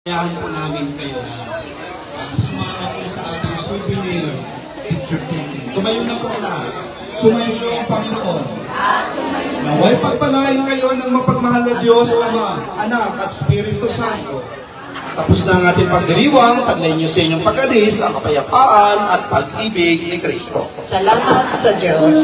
Kailangan po namin kayo na sumama po sa ating souvenir picture taking. Tumayo na po lahat. Sumayo ang Panginoon. Naway pagpalain kayo ng mapagmahal na Diyos, Ama, Anak at Espiritu Santo. Tapos na ang ating pagdiriwang, taglay niyo sa inyong pag-alis, ang kapayapaan at pag-ibig ni Kristo. Salamat sa Diyos.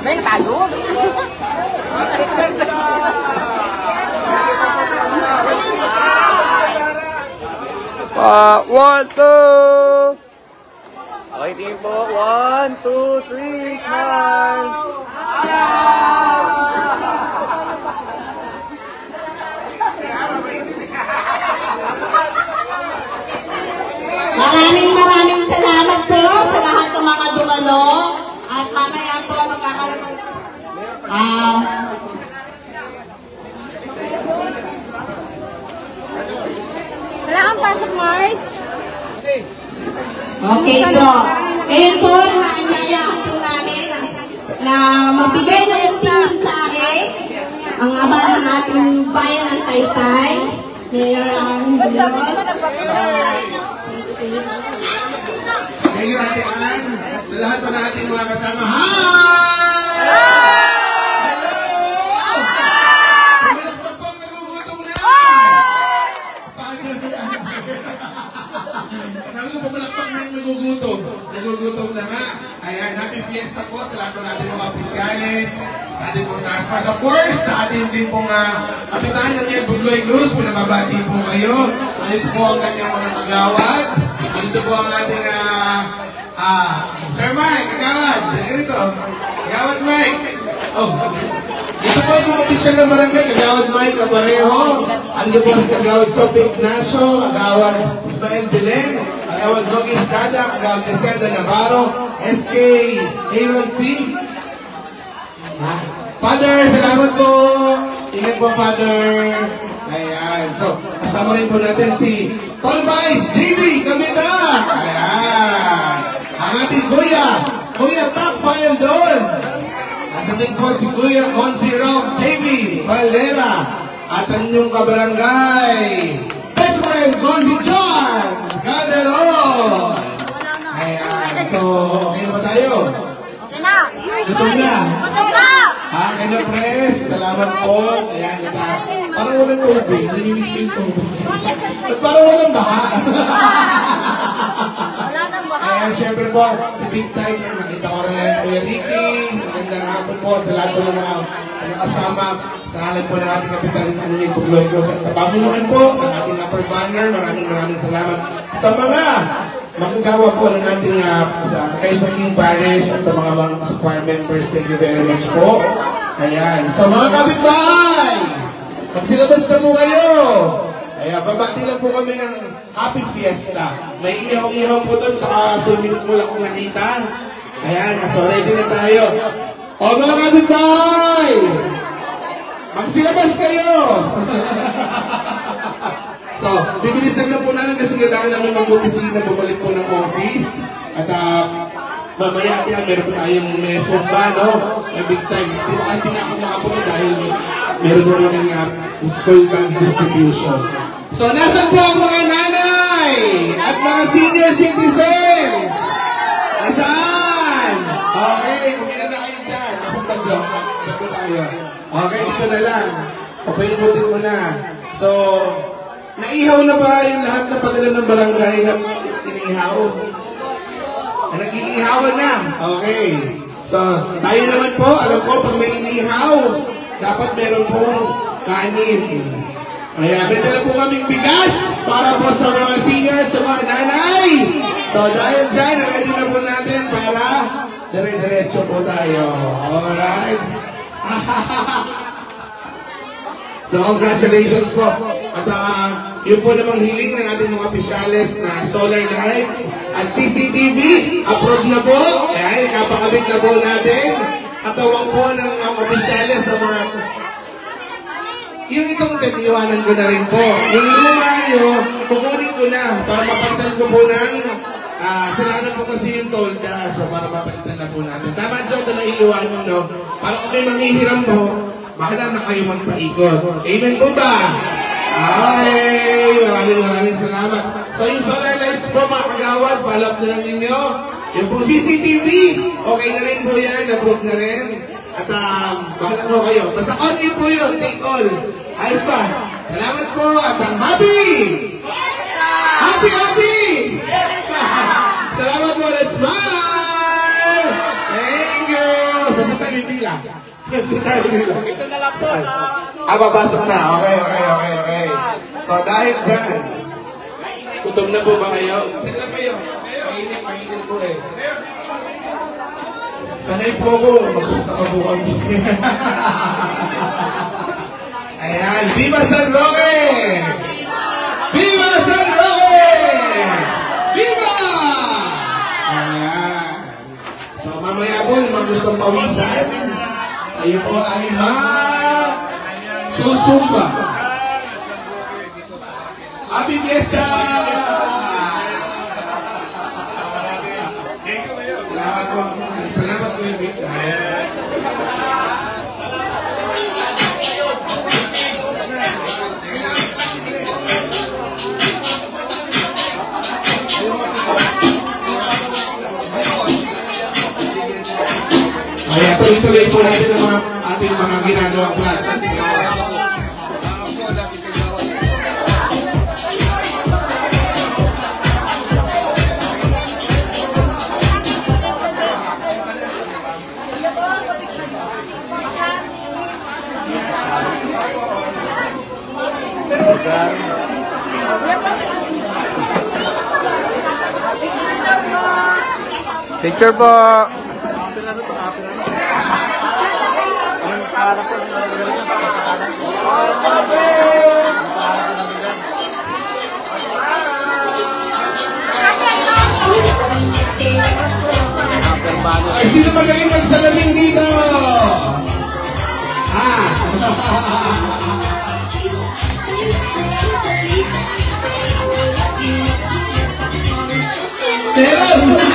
May natago? 1, 2. Okay, team po. 1, 2, 3, smile. Maraming salamat po sa lahat ng mga dumalo. At mamaya po magkakaroon Wala kang pasok, Mars? okay po. Ngayon po, naanyayaan po namin na magbigay ng unting mensahe ang ama ng ating bayan ng Taytay. Mayor Thank you, Ate Ann. Sa lahat po natin mga kasama. Hi! Hello! Pumalakpak pong nagugutom na! Pumalakpak na yung nagugutom. Nagugutom na nga. Ayan, happy fiesta po sa lahat po natin mga opisyalis, sa ating pong task force. Of course, sa ating din pong kapitan ng Niel Bugloy Cruz, pinababati po kayo. Andito po ang kanyang mga magawad. Andito po ang ating Sir Mike, kagawad. Ganito. Kagawad Mike. Oh. Ito po yung mga opisyal ng barangay. Kagawad Mike Cabarejo. Andito po si Kagawad Sophie Ignacio. Kagawad Ismael Belen. Kagawad Nogi Estrada. Kagawad Peseda Navarro. SK Aaron C. Father, salamat po. Ingat po, Father. Ayan. So, kasama rin po natin si Tolvice JB Kamita. Ayan. Ang ating Kuya Top File doon. At ating po si Kuya Consi Rock JB Valera. At ang inyong kabarangay, best friend, Consi John Calderon. Ayan. So, okay na ba tayo? Okay na. Gutom na. Gutom na. Kayo na, Pres. Salamat po. Ayan, parang walang tubig. Namimiss yung tubig. Parang walang baha. Wala nang baka. Ayan, syempre po, si Big Time, nakita ko rin Kuya Ricky. Magandang hapon po sa lahat po ng mga kasama. Sa halan po ng ating kapitan, Niel Bugloy Cruz. At sa pamunuan po, ng ating upper banner, maraming salamat. Sa mga magagawa po ng ating kay King Paris at sa mga choir members, thank you very much po. Ayan. Sa mga kapitbahay, magsilabas na po kayo. Ayan, babati lang po kami ng happy fiesta. May ihaw-ihaw po doon sa swimming pool akong nakita. Ayan, so ready na tayo. O mga kapitbahay, magsilabas kayo. So, bibilisan na po namin kasi kailangan namin mag-opisina, bumalik po ng office. At mamaya meron po tayong may sumba, no? May big time. Di ba kasi na ako makapunta dahil meron po namin school bags distribution. So, nasan po ang mga nanay at mga senior citizens? Nasaan? Okay, kumina na kayo dyan. Nasaan ba dyan? Dito tayo. Okay, dito na lang. Papaikutin mo na. So, Naihaw na ba yung lahat na padala ng barangay na inihaw? Nag-iihawan na. Okay. So, tayo naman po, alam ko, pag may inihaw, dapat meron pong kanin. Kaya, may dala po kaming bigas para po sa mga senior at sa mga nanay. So, dahil dyan, ready na po natin para dire-diretso po tayo. Alright? So, congratulations po. At yun po namang hiling ng ating mga opisyales na solar lights at CCTV. Approve na po. Ayan, kapakabit na po natin. Katawang po ng mga opisyales sa mga... Yung itong titiwanan ko na rin po. Yung luma nyo, kukunin ko na para mapalitan ko po ng... sinana po kasi yung tolda, so para mapalitan na po natin. Tama, Joe, ito na iiwanan, no? Para kung may manghihiram po, bahala na kayo magpaikot. Amen po ba? Okay, maraming salamat. So yung solar lights po mga kagawad, follow up na lang ninyo. Yung pong CCTV, okay na rin po yan, approve na rin. At bahala po kayo. Basta on in po yun, take all. Ayos ba? Salamat po at happy! Happy! Salamat po, let's smile! Thank you! Sasatay yung pila. Ito na lang po sa... Babasok na. Okay. So, dahil dyan, gutom na po ba kayo? Saan na kayo? Mainit po eh. Sanay po ko. Magsasaka po kami. Ayan. Viva San Roque! Viva San Roque! Viva! Ayan. So, mamaya po, yung mga gustong pawisan, tayo po ay susumba. Happy Fiesta! Salamat po. Salamat po yung Victor. Kaya tuloy-tuloy po natin ang ating mga ginagawang plan. Picture po! Ay, sino magaling magsalamin dito? Meron!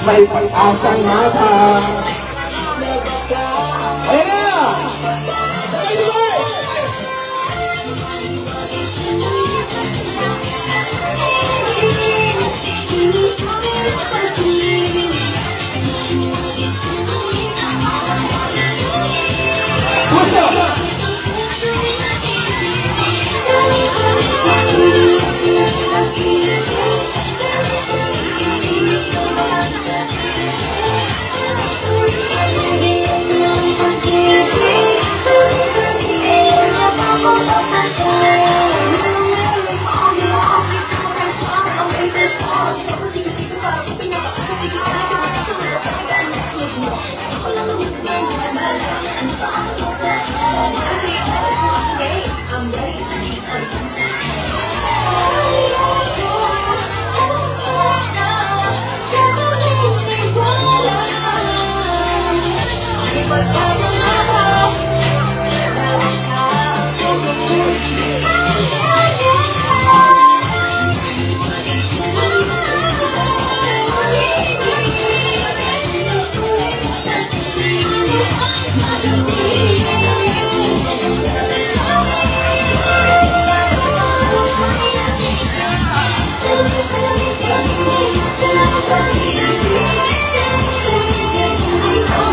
may pag-asang habang. Ayan na! Sabay-sabay!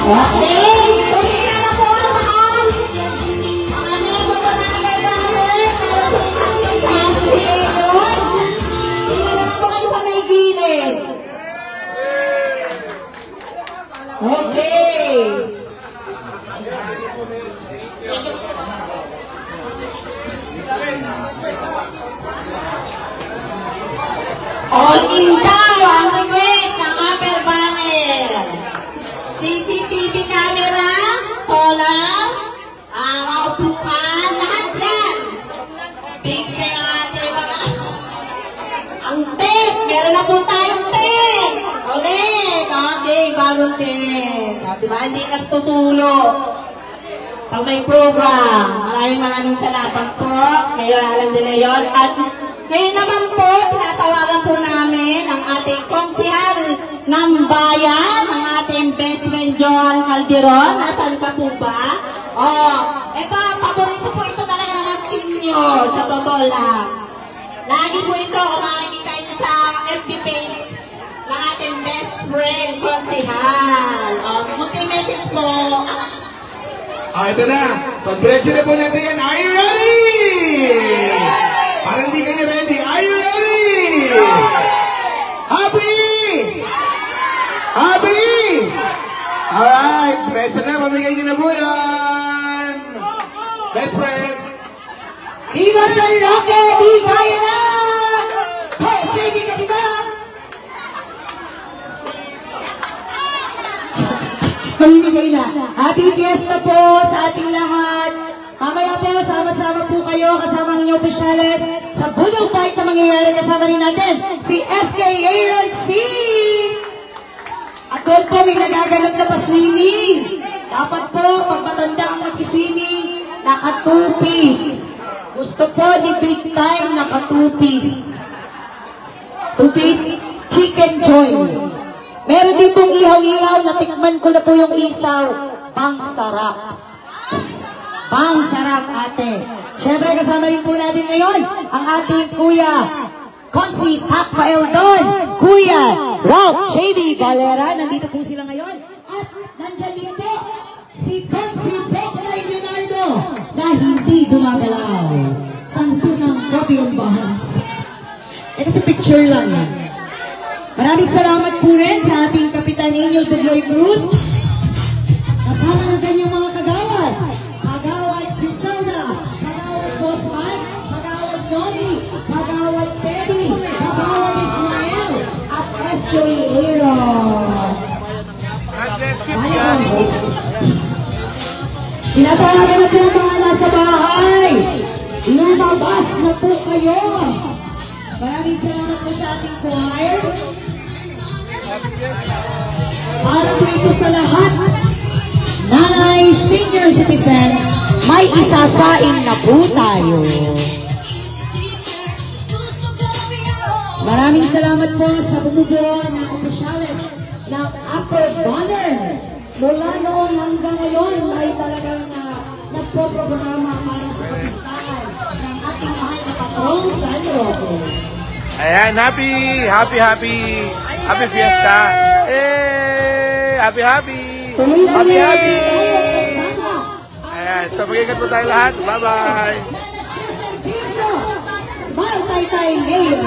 Okay, tuloy na po ang lahat. Mga member po ng kailangan, meron po sa association. Tingnan na po kayo sa may gilid. Okay. All in daw ang request ng upper banner. CCTV camera, solar, ang upuan, lahat yan. Big na natin mga. Ang tent, meron na po tayong tent. Ulit, okay, bagong tent. Diba, hindi nagtutulo. Pag may program, maraming salamat po. Ngayon alam din na yun. At ngayon naman po, tinatawagan po namin ang ating konsihal ng bayan, ang ating best friend Joan Calderon. Nasaan ka po ba? Ito, paborito po ito talaga ng mga senior, sa totoo lang. Lagi po ito, kung makikita nyo sa FB page ng ating best friend, konsihal. Multi-message po. Ito na. So, diretso na po natin yan. Are you ready? Parang di kayo ready. Are you ready? Happy? Happy? Alright. Diretso na. Pamigay nyo na po yan. Best friend. Viva San Roque! Viva yan! Hey, JD ka diba? Pamimigay na. Happy fiesta po sa ating lahat. Mamaya po, sama-sama po kayo kasama ng inyong opisyales sa Budong Park na mangyayari. Kasama rin natin si SK Aaron C. At doon po may nagaganap na pa-swimming. Dapat po, pag matanda ang magsiswimming, naka-two-piece. Gusto po ni Big Time naka-two-piece. Two-piece chicken joy. Meron din pong ihaw-ihaw, natikman ko na po yung isaw. Pang sarap. Pang sarap, ate. Siyempre, kasama rin po natin ngayon ang ating Kuya Consi Takpael Don, Kuya Ralph JD Valera. Nandito po sila ngayon. At nandyan din po si Consi Becklay Leonardo na hindi gumagalaw. Tanto ng Copion Bahas. Ito sa picture lang yan. Maraming salamat po rin sa ating Kapitan Angel Pedroy Cruz. Kasama ng kanyang mga kagawad. Kagawad Griselda, Kagawad Boss Mike, Kagawad Noni, Kagawad Teddy, Kagawad Ismael, at SJ Aaron. Tinatawagan na po ang mga nasa bahay. Lumabas na po kayo. Maraming salamat po sa ating choir. Para po ito sa lahat. Nanay, senior citizen, may isasain na po tayo. Maraming salamat po sa bumubuo ng opisyales ng mula noon hanggang ngayon ay talagang nagpo-programa para sa kapistahan ng ating mahal na patrong San Roque. Ayan, happy fiesta. Happy. Ayan, so mag-ingat po tayo lahat. Bye-bye. Smile tayo mayor.